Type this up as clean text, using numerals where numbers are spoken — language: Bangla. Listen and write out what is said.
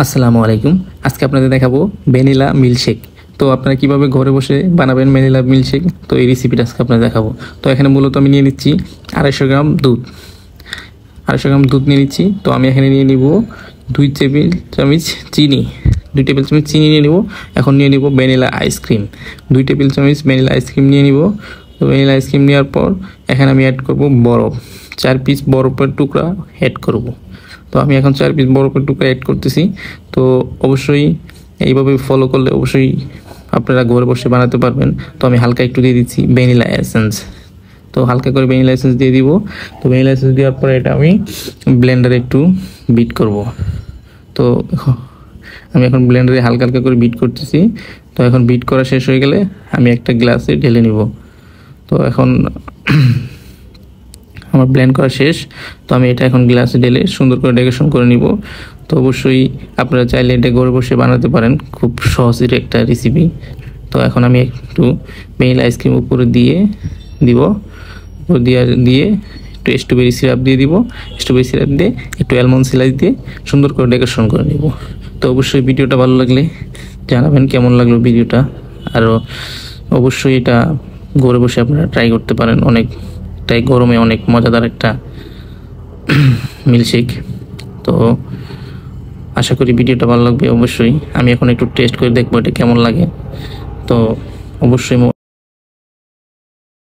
আসসালামু আলাইকুম। আজকে আপনাদের দেখাবো ভ্যানিলা মিল্কশেক। তো আপনারা কিভাবে ঘরে বসে বানাবেন ভ্যানিলা মিল্কশেক, তো এই রেসিপিটা আজকে আপনাদের দেখাবো। তো এখানে মূলত আমি নিয়ে নিচ্ছি 250 গ্রাম দুধ। 250 গ্রাম দুধ নিয়ে নিচ্ছি। তো আমি এখানে নিয়ে নিব 2 টেবিল চামচ চিনি। 2 টেবিল চামচ চিনি নিয়ে নিব। এখন নিয়ে নিব ভ্যানিলা আইসক্রিম। 2 টেবিল চামচ ভ্যানিলা আইসক্রিম নিয়ে নিব। তো ভ্যানিলা আইসক্রিম নেওয়ার পর এখানে আমি অ্যাড করব বরফ। 4 পিস বরফের টুকরা অ্যাড করব। তো আমি এখন 4 পিস বরফের টুকরা অ্যাড করতেছি। তো অবশ্যই এইভাবে ফলো করলে অবশ্যই আপনারা ঘরে বসে বানাতে পারবেন। তো আমি হালকা একটু দিয়ে দিচ্ছি ভ্যানিলা এসেন্স। তো হালকা করে ভ্যানিলা এসেন্স দিয়ে দিব। তো ভ্যানিলা এসেন্স দেওয়ার পরে এটা আমি ব্লেন্ডারে একটু বিট করব। তো আমি এখন ব্লেন্ডারে হালকা হালকা করে বিট করতেছি। তো এখন বিট করা শেষ হয়ে গেলে আমি একটা গ্লাসে ঢেলে নিব। তো এখন আমার ব্লেন্ড করা শেষ। তো আমি এটা এখন গ্লাসে ঢেলে সুন্দর করে ডেকোরেশন করে নিব। তো অবশ্যই আপনারা চাইলে এটা ঘরে বসে বানাতে পারেন, খুব সহজের একটা রেসিপি। তো এখন আমি একটু ভ্যানিলা আইসক্রিম উপরে দিয়ে দিব। উপর দিয়ে একটু স্ট্রবেরি সিরাপ দিয়ে দিব। স্ট্রবেরি সিরাপ দিয়ে একটু অ্যালমন্ড স্লাইস দিয়ে সুন্দর করে ডেকোরেশন করে নিব। তো অবশ্যই ভিডিওটা ভালো লাগলে জানাবেন কেমন লাগলো ভিডিওটা। আরও অবশ্যই এটা ঘরে বসে আপনারা ট্রাই করতে পারেন। অনেকটাই গরমে অনেক মজাদার একটা মিল্কশেক। তো আশা করি ভিডিওটা ভালো লাগবে। অবশ্যই আমি এখন একটু টেস্ট করে দেখবো এটা কেমন লাগে। তো অবশ্যই